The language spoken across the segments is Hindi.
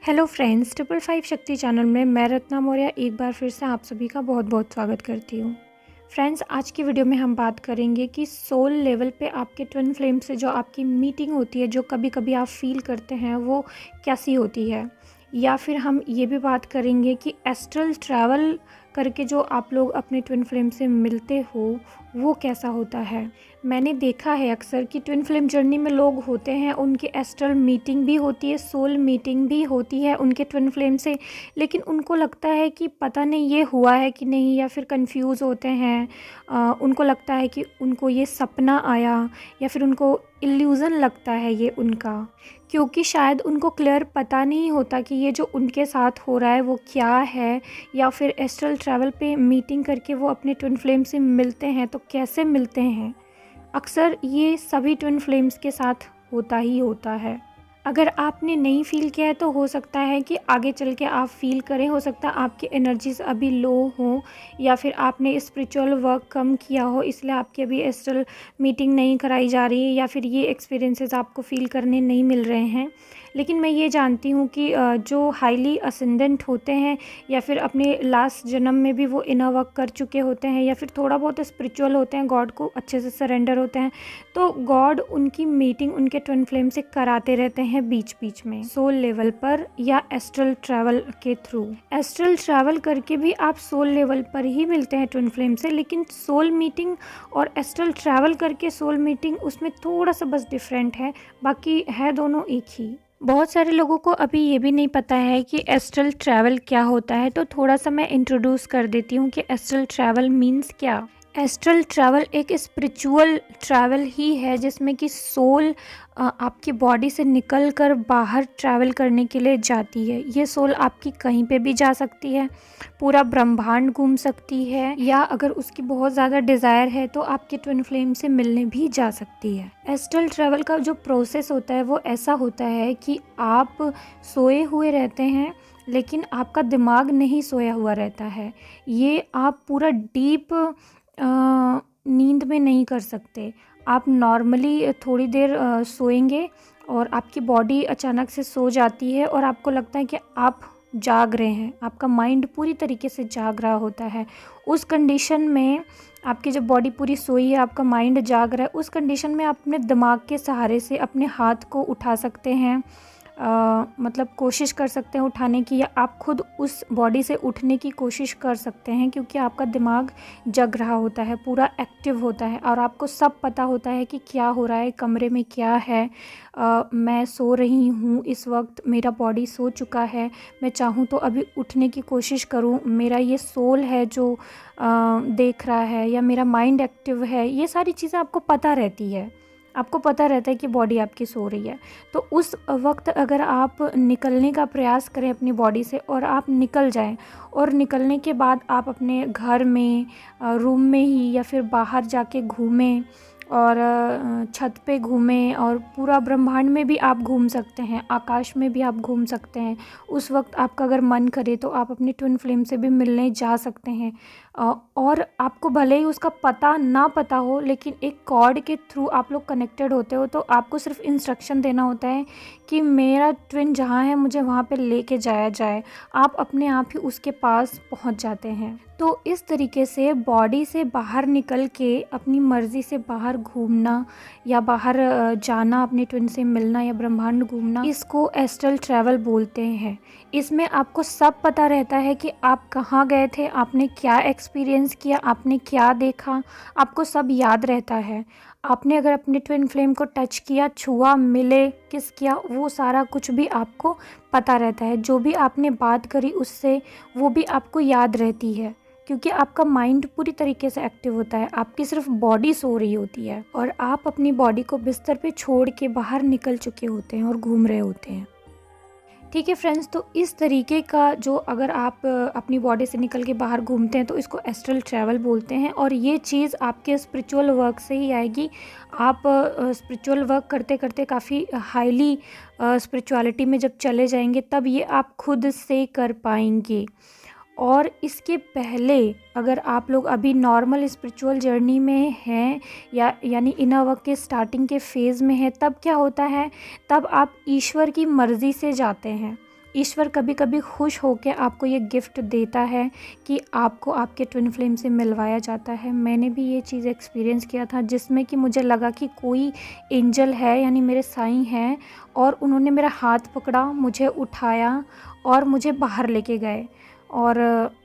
हेलो फ्रेंड्स, 555 शक्ति चैनल में मैं रत्ना मौर्य एक बार फिर से आप सभी का बहुत बहुत स्वागत करती हूँ। फ्रेंड्स, आज की वीडियो में हम बात करेंगे कि सोल लेवल पे आपके ट्विन फ्लेम से जो आपकी मीटिंग होती है, जो कभी कभी आप फील करते हैं, वो कैसी होती है। या फिर हम ये भी बात करेंगे कि एस्ट्रल ट्रैवल करके जो आप लोग अपने ट्विन फ्लेम से मिलते हो वो कैसा होता है। मैंने देखा है अक्सर कि ट्विन फ्लेम जर्नी में लोग होते हैं, उनकी एस्ट्रल मीटिंग भी होती है, सोल मीटिंग भी होती है उनके ट्विन फ्लेम से, लेकिन उनको लगता है कि पता नहीं ये हुआ है कि नहीं, या फिर कंफ्यूज होते हैं। उनको लगता है कि उनको ये सपना आया, या फिर उनको इल्यूज़न लगता है ये उनका, क्योंकि शायद उनको क्लियर पता नहीं होता कि ये जो उनके साथ हो रहा है वो क्या है। या फिर एस्ट्रल ट्रैवल पे मीटिंग करके वो अपने ट्विन फ्लेम से मिलते हैं तो कैसे मिलते हैं। अक्सर ये सभी ट्विन फ्लेम्स के साथ होता ही होता है। अगर आपने नहीं फ़ील किया है तो हो सकता है कि आगे चल के आप फ़ील करें। हो सकता है आपकी एनर्जीज अभी लो हो, या फिर आपने स्पिरिचुअल वर्क कम किया हो, इसलिए आपकी अभी एस्ट्रल मीटिंग नहीं कराई जा रही है, या फिर ये एक्सपीरियंसेस आपको फ़ील करने नहीं मिल रहे हैं। लेकिन मैं ये जानती हूँ कि जो हाईली असेंडेंट होते हैं, या फिर अपने लास्ट जन्म में भी वो इनर वर्क कर चुके होते हैं, या फिर थोड़ा बहुत स्पिरिचुअल होते हैं, गॉड को अच्छे से सरेंडर होते हैं, तो गॉड उनकी मीटिंग उनके ट्विन फ्लेम से कराते रहते हैं बीच बीच में, सोल लेवल पर या एस्ट्रल ट्रैवल के थ्रू। एस्ट्रल ट्रैवल करके भी आप सोल लेवल पर ही मिलते हैं ट्विन फ्लेम से, लेकिन सोल मीटिंग और एस्ट्रल ट्रैवल करके सोल मीटिंग, उसमें थोड़ा सा बस डिफरेंट है, बाकी है दोनों एक ही। बहुत सारे लोगों को अभी ये भी नहीं पता है कि एस्ट्रल ट्रैवल क्या होता है, तो थोड़ा सा मैं इंट्रोड्यूस कर देती हूँ कि एस्ट्रल ट्रैवल मीन्स क्या। एस्ट्रल ट्रैवल एक स्पिरिचुअल ट्रैवल ही है जिसमें कि सोल आपकी बॉडी से निकल कर बाहर ट्रैवल करने के लिए जाती है। ये सोल आपकी कहीं पे भी जा सकती है, पूरा ब्रह्मांड घूम सकती है, या अगर उसकी बहुत ज़्यादा डिज़ायर है तो आपके ट्विन फ्लेम से मिलने भी जा सकती है। एस्ट्रल ट्रैवल का जो प्रोसेस होता है वो ऐसा होता है कि आप सोए हुए रहते हैं, लेकिन आपका दिमाग नहीं सोया हुआ रहता है। ये आप पूरा डीप नींद में नहीं कर सकते। आप नॉर्मली थोड़ी देर सोएंगे और आपकी बॉडी अचानक से सो जाती है और आपको लगता है कि आप जाग रहे हैं, आपका माइंड पूरी तरीके से जाग रहा होता है। उस कंडीशन में आपकी जब बॉडी पूरी सोई है, आपका माइंड जाग रहा है, उस कंडीशन में आप अपने दिमाग के सहारे से अपने हाथ को उठा सकते हैं, मतलब कोशिश कर सकते हैं उठाने की, या आप खुद उस बॉडी से उठने की कोशिश कर सकते हैं, क्योंकि आपका दिमाग जग रहा होता है, पूरा एक्टिव होता है और आपको सब पता होता है कि क्या हो रहा है, कमरे में क्या है। मैं सो रही हूँ इस वक्त, मेरा बॉडी सो चुका है, मैं चाहूँ तो अभी उठने की कोशिश करूँ, मेरा ये सोल है जो देख रहा है, या मेरा माइंड एक्टिव है। ये सारी चीज़ें आपको पता रहती है, आपको पता रहता है कि बॉडी आपकी सो रही है। तो उस वक्त अगर आप निकलने का प्रयास करें अपनी बॉडी से और आप निकल जाएं, और निकलने के बाद आप अपने घर में, रूम में ही, या फिर बाहर जाके घूमें, और छत पे घूमें, और पूरा ब्रह्मांड में भी आप घूम सकते हैं, आकाश में भी आप घूम सकते हैं। उस वक्त आपका अगर मन करे तो आप अपने ट्विन फ्लेम से भी मिलने जा सकते हैं। और आपको भले ही उसका पता ना पता हो, लेकिन एक कॉर्ड के थ्रू आप लोग कनेक्टेड होते हो, तो आपको सिर्फ इंस्ट्रक्शन देना होता है कि मेरा ट्विन जहाँ है मुझे वहाँ पे लेके जाया जाए। आप अपने आप ही उसके पास पहुँच जाते हैं। तो इस तरीके से बॉडी से बाहर निकल के अपनी मर्ज़ी से बाहर घूमना, या बाहर जाना, अपने ट्विन से मिलना, या ब्रह्मांड घूमना, इसको एस्ट्रल ट्रैवल बोलते हैं। इसमें आपको सब पता रहता है कि आप कहाँ गए थे, आपने क्या एक्सपीरियंस किया, आपने क्या देखा, आपको सब याद रहता है। आपने अगर अपने ट्विन फ्लेम को टच किया, छुआ, मिले, किस किया, वो सारा कुछ भी आपको पता रहता है। जो भी आपने बात करी उससे, वो भी आपको याद रहती है, क्योंकि आपका माइंड पूरी तरीके से एक्टिव होता है, आपकी सिर्फ बॉडी सो रही होती है, और आप अपनी बॉडी को बिस्तर पे छोड़ के बाहर निकल चुके होते हैं और घूम रहे होते हैं। ठीक है फ्रेंड्स, तो इस तरीके का जो, अगर आप अपनी बॉडी से निकल के बाहर घूमते हैं तो इसको एस्ट्रल ट्रैवल बोलते हैं। और ये चीज़ आपके स्पिरिचुअल वर्क से ही आएगी। आप स्पिरिचुअल वर्क करते करते काफ़ी हाईली स्पिरिचुअलिटी में जब चले जाएंगे, तब ये आप खुद से कर पाएंगे। और इसके पहले अगर आप लोग अभी नॉर्मल स्पिरिचुअल जर्नी में हैं, या यानी इनर वर्क के स्टार्टिंग के फेज़ में है, तब क्या होता है, तब आप ईश्वर की मर्ज़ी से जाते हैं। ईश्वर कभी कभी खुश होकर आपको ये गिफ्ट देता है कि आपको आपके ट्विन फ्लेम से मिलवाया जाता है। मैंने भी ये चीज़ एक्सपीरियंस किया था, जिसमें कि मुझे लगा कि कोई एंजल है, यानी मेरे साईं हैं, और उन्होंने मेरा हाथ पकड़ा, मुझे उठाया और मुझे बाहर लेके गए। और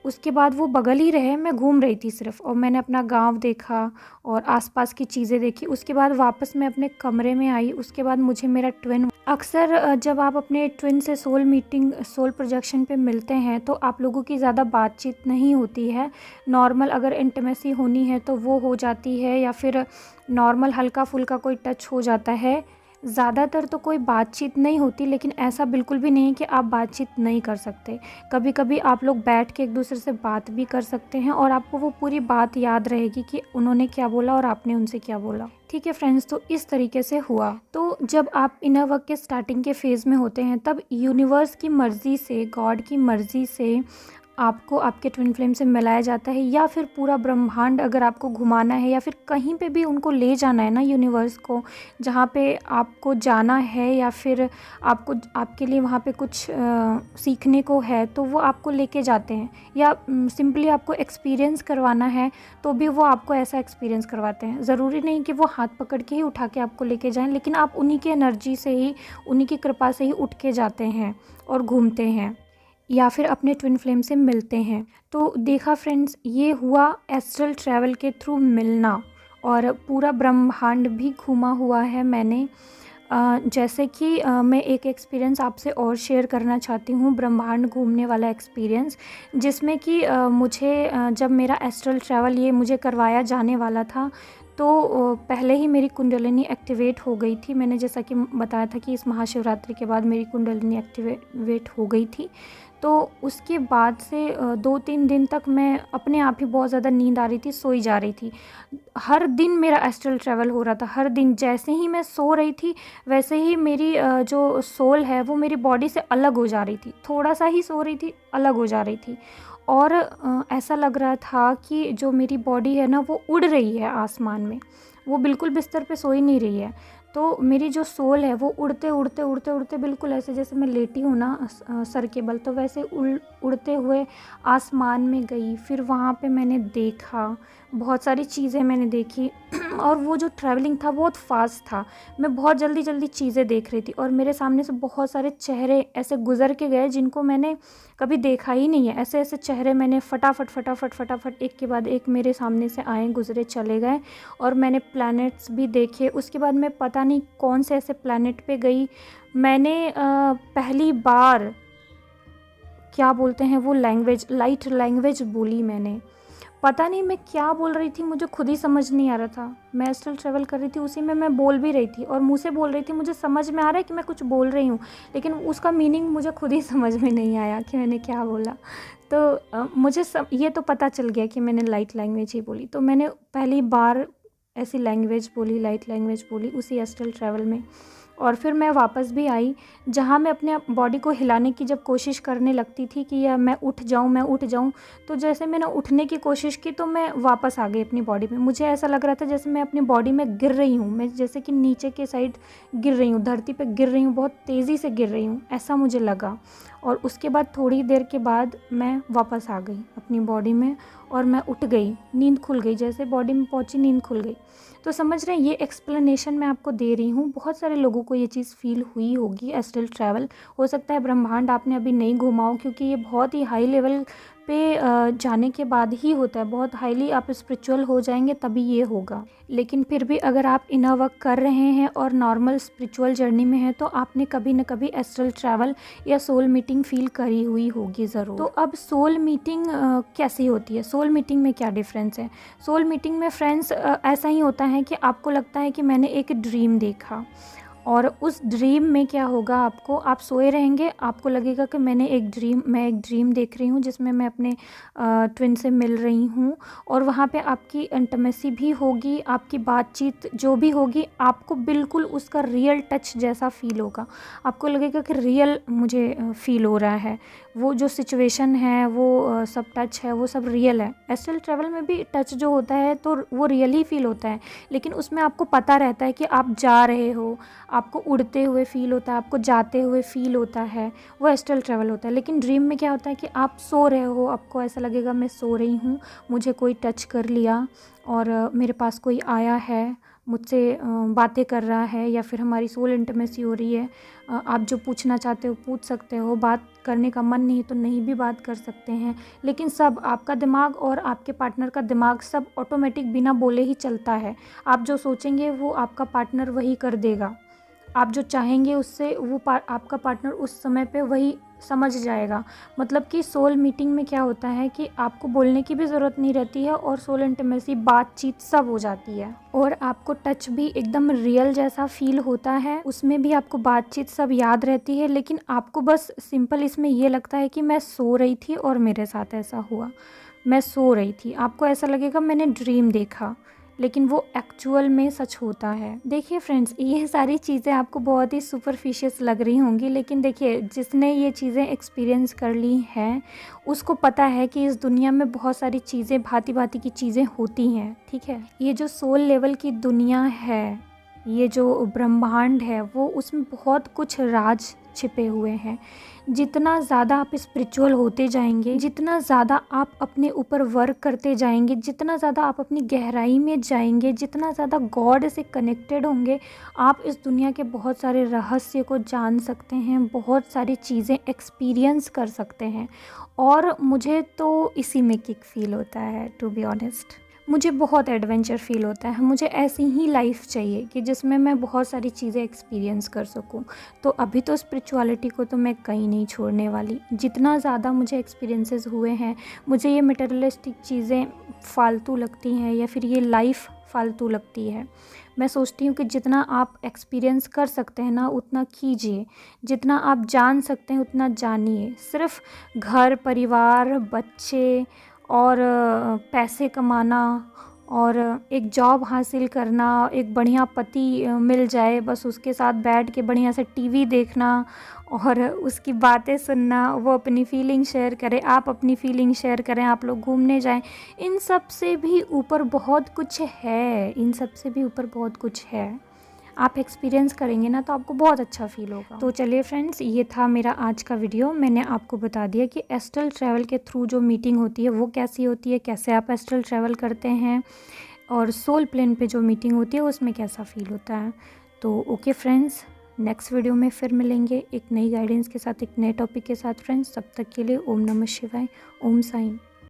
उसके बाद वो बगल ही रहे, मैं घूम रही थी सिर्फ, और मैंने अपना गांव देखा और आसपास की चीज़ें देखी। उसके बाद वापस मैं अपने कमरे में आई। उसके बाद मुझे मेरा ट्विन, अक्सर जब आप अपने ट्विन से सोल प्रोजेक्शन पे मिलते हैं तो आप लोगों की ज़्यादा बातचीत नहीं होती है। नॉर्मल अगर इंटीमेसी होनी है तो वो हो जाती है, या फिर नॉर्मल हल्का फुल्का कोई टच हो जाता है। ज़्यादातर तो कोई बातचीत नहीं होती, लेकिन ऐसा बिल्कुल भी नहीं है कि आप बातचीत नहीं कर सकते। कभी कभी आप लोग बैठ के एक दूसरे से बात भी कर सकते हैं और आपको वो पूरी बात याद रहेगी कि उन्होंने क्या बोला और आपने उनसे क्या बोला। ठीक है फ्रेंड्स, तो इस तरीके से हुआ। तो जब आप इनर वर्क के स्टार्टिंग के फेज़ में होते हैं, तब यूनिवर्स की मर्ज़ी से, गॉड की मर्ज़ी से आपको आपके ट्विन फ्लेम से मिलाया जाता है, या फिर पूरा ब्रह्मांड अगर आपको घुमाना है, या फिर कहीं पे भी उनको ले जाना है ना, यूनिवर्स को, जहाँ पे आपको जाना है, या फिर आपको आपके लिए वहाँ पे कुछ सीखने को है, तो वो आपको लेके जाते हैं। या सिंपली आपको एक्सपीरियंस करवाना है तो भी वो आपको ऐसा एक्सपीरियंस करवाते हैं। ज़रूरी नहीं कि वो हाथ पकड़ के ही उठा के आपको लेके जाएं, लेकिन आप उन्हीं की एनर्जी से ही, उन्हीं की कृपा से ही उठ के जाते हैं और घूमते हैं, या फिर अपने ट्विन फ्लेम से मिलते हैं। तो देखा फ्रेंड्स, ये हुआ एस्ट्रल ट्रैवल के थ्रू मिलना, और पूरा ब्रह्मांड भी घूमा हुआ है मैंने। जैसे कि मैं एक एक्सपीरियंस आपसे और शेयर करना चाहती हूँ, ब्रह्मांड घूमने वाला एक्सपीरियंस, जिसमें कि मुझे जब मेरा एस्ट्रल ट्रैवल ये मुझे करवाया जाने वाला था, तो पहले ही मेरी कुंडलिनी एक्टिवेट हो गई थी। मैंने जैसा कि बताया था कि इस महाशिवरात्रि के बाद मेरी कुंडलिनी एक्टिवेट हो गई थी। तो उसके बाद से 2-3 दिन तक मैं अपने आप ही बहुत ज़्यादा नींद आ रही थी, सोई जा रही थी। हर दिन मेरा एस्ट्रल ट्रैवल हो रहा था, हर दिन। जैसे ही मैं सो रही थी वैसे ही मेरी जो सोल है वो मेरी बॉडी से अलग हो जा रही थी। थोड़ा सा ही सो रही थी, अलग हो जा रही थी। और ऐसा लग रहा था कि जो मेरी बॉडी है ना, वो उड़ रही है आसमान में, वो बिल्कुल बिस्तर पे सोई नहीं रही है। तो मेरी जो सोल है वो उड़ते उड़ते उड़ते उड़ते, बिल्कुल ऐसे जैसे मैं लेटी हूँ ना सर के बल, तो वैसे उड़ते हुए आसमान में गई। फिर वहाँ पे मैंने देखा, बहुत सारी चीज़ें मैंने देखी और वो जो ट्रैवलिंग था बहुत फास्ट था। मैं बहुत जल्दी जल्दी चीज़ें देख रही थी, और मेरे सामने से बहुत सारे चेहरे ऐसे गुजर के गए जिनको मैंने कभी देखा ही नहीं है। ऐसे ऐसे चेहरे मैंने फटाफट फटाफट फटाफट एक के बाद एक मेरे सामने से आए, गुजरे, चले गए। और मैंने प्लैनेट्स भी देखे। उसके बाद मैं पता नहीं कौन से ऐसे प्लैनेट पे गई। मैंने पहली बार, क्या बोलते हैं वो लैंग्वेज, लाइट लैंग्वेज बोली मैंने। पता नहीं मैं क्या बोल रही थी, मुझे खुद ही समझ नहीं आ रहा था। मैं एस्ट्रल ट्रैवल कर रही थी, उसी में मैं बोल भी रही थी और मुँह से बोल रही थी। मुझे समझ में आ रहा है कि मैं कुछ बोल रही हूँ, लेकिन उसका मीनिंग मुझे खुद ही समझ में नहीं आया कि मैंने क्या बोला। तो मुझे ये तो पता चल गया कि मैंने लाइट लैंग्वेज ही बोली। तो मैंने पहली बार ऐसी लैंग्वेज बोली, लाइट लैंग्वेज बोली उसी एस्ट्रल ट्रैवल में। और फिर मैं वापस भी आई, जहाँ मैं अपने बॉडी को हिलाने की जब कोशिश करने लगती थी कि या मैं उठ जाऊँ, तो जैसे मैंने उठने की कोशिश की तो मैं वापस आ गई अपनी बॉडी में। मुझे ऐसा लग रहा था जैसे मैं अपनी बॉडी में गिर रही हूँ, मैं जैसे कि नीचे के साइड गिर रही हूँ, धरती पे गिर रही हूँ, बहुत तेज़ी से गिर रही हूँ, ऐसा मुझे लगा। और उसके बाद थोड़ी देर के बाद मैं वापस आ गई अपनी बॉडी में और मैं उठ गई, नींद खुल गई। जैसे बॉडी में पहुँची, नींद खुल गई। तो समझ रहे हैं, ये एक्सप्लेनेशन मैं आपको दे रही हूँ। बहुत सारे लोगों को ये चीज़ फील हुई होगी, एस्ट्रल ट्रैवल। हो सकता है ब्रह्मांड आपने अभी नहीं घूमा हो, क्योंकि ये बहुत ही हाई लेवल पे जाने के बाद ही होता है। बहुत हाईली आप स्पिरिचुअल हो जाएंगे तभी ये होगा। लेकिन फिर भी अगर आप इनर वर्क कर रहे हैं और नॉर्मल स्पिरिचुअल जर्नी में हैं, तो आपने कभी न कभी एस्ट्रल ट्रैवल या सोल मीटिंग फील करी हुई होगी ज़रूर। तो अब सोल मीटिंग कैसी होती है, सोल मीटिंग में क्या डिफरेंस है? सोल मीटिंग में फ्रेंड्स ऐसा ही होता है कि आपको लगता है कि मैंने एक ड्रीम देखा, और उस ड्रीम में क्या होगा, आपको, आप सोए रहेंगे, आपको लगेगा कि मैं एक ड्रीम देख रही हूँ जिसमें मैं अपने ट्विन से मिल रही हूँ। और वहाँ पे आपकी इंटीमेसी भी होगी, आपकी बातचीत जो भी होगी, आपको बिल्कुल उसका रियल टच जैसा फील होगा। आपको लगेगा कि रियल मुझे फील हो रहा है, वो जो सिचुएशन है, वो सब टच है, वो सब रियल है। एस्ट्रल ट्रैवल में भी टच जो होता है तो वो रियल ही फील होता है, लेकिन उसमें आपको पता रहता है कि आप जा रहे हो, आपको उड़ते हुए फ़ील होता है, आपको जाते हुए फ़ील होता है, वो एस्ट्रल ट्रैवल होता है। लेकिन ड्रीम में क्या होता है कि आप सो रहे हो, आपको ऐसा लगेगा मैं सो रही हूँ, मुझे कोई टच कर लिया और मेरे पास कोई आया है, मुझसे बातें कर रहा है, या फिर हमारी सोल इंटीमेसी हो रही है। आप जो पूछना चाहते हो पूछ सकते हो, बात करने का मन नहीं तो नहीं भी बात कर सकते हैं। लेकिन सब आपका दिमाग और आपके पार्टनर का दिमाग सब ऑटोमेटिक बिना बोले ही चलता है। आप जो सोचेंगे वो आपका पार्टनर वही कर देगा, आप जो चाहेंगे उससे वो आपका पार्टनर उस समय पे वही समझ जाएगा। मतलब कि सोल मीटिंग में क्या होता है कि आपको बोलने की भी ज़रूरत नहीं रहती है और सोल इंटीमेसी बातचीत सब हो जाती है, और आपको टच भी एकदम रियल जैसा फील होता है। उसमें भी आपको बातचीत सब याद रहती है, लेकिन आपको बस सिंपल इसमें ये लगता है कि मैं सो रही थी और मेरे साथ ऐसा हुआ, मैं सो रही थी। आपको ऐसा लगेगा मैंने ड्रीम देखा, लेकिन वो एक्चुअल में सच होता है। देखिए फ्रेंड्स, ये सारी चीज़ें आपको बहुत ही सुपरफिशियस लग रही होंगी, लेकिन देखिए जिसने ये चीज़ें एक्सपीरियंस कर ली हैं उसको पता है कि इस दुनिया में बहुत सारी चीज़ें, भांति भांति की चीज़ें होती हैं। ठीक है, ये जो सोल लेवल की दुनिया है, ये जो ब्रह्मांड है, वो उसमें बहुत कुछ राज छिपे हुए हैं। जितना ज़्यादा आप स्पिरिचुअल होते जाएंगे, जितना ज़्यादा आप अपने ऊपर वर्क करते जाएंगे, जितना ज़्यादा आप अपनी गहराई में जाएंगे, जितना ज़्यादा गॉड से कनेक्टेड होंगे, आप इस दुनिया के बहुत सारे रहस्य को जान सकते हैं, बहुत सारी चीज़ें एक्सपीरियंस कर सकते हैं। और मुझे तो इसी में किक फील होता है, टू बी ऑनेस्ट। मुझे बहुत एडवेंचर फील होता है। मुझे ऐसी ही लाइफ चाहिए कि जिसमें मैं बहुत सारी चीज़ें एक्सपीरियंस कर सकूं। तो अभी तो स्पिरिचुअलिटी को तो मैं कहीं नहीं छोड़ने वाली। जितना ज़्यादा मुझे एक्सपीरियंसेस हुए हैं, मुझे ये मटेरियलिस्टिक चीज़ें फालतू लगती हैं या फिर ये लाइफ फालतू लगती है। मैं सोचती हूँ कि जितना आप एक्सपीरियंस कर सकते हैं ना उतना कीजिए, जितना आप जान सकते हैं उतना जानिए। सिर्फ घर परिवार, बच्चे और पैसे कमाना और एक जॉब हासिल करना, एक बढ़िया पति मिल जाए, बस उसके साथ बैठ के बढ़िया से टीवी देखना और उसकी बातें सुनना, वो अपनी फीलिंग शेयर करे, आप अपनी फीलिंग शेयर करें, आप लोग घूमने जाएं, इन सब से भी ऊपर बहुत कुछ है। इन सब से भी ऊपर बहुत कुछ है। आप एक्सपीरियंस करेंगे ना तो आपको बहुत अच्छा फील होगा। तो चलिए फ्रेंड्स, ये था मेरा आज का वीडियो। मैंने आपको बता दिया कि एस्ट्रल ट्रैवल के थ्रू जो मीटिंग होती है वो कैसी होती है, कैसे आप एस्ट्रल ट्रैवल करते हैं, और सोल प्लेन पे जो मीटिंग होती है उसमें कैसा फील होता है। तो ओके फ्रेंड्स, नेक्स्ट वीडियो में फिर मिलेंगे एक नई गाइडेंस के साथ, एक नए टॉपिक के साथ फ्रेंड्स। तब तक के लिए ओम नमः शिवाय, ओम साईं।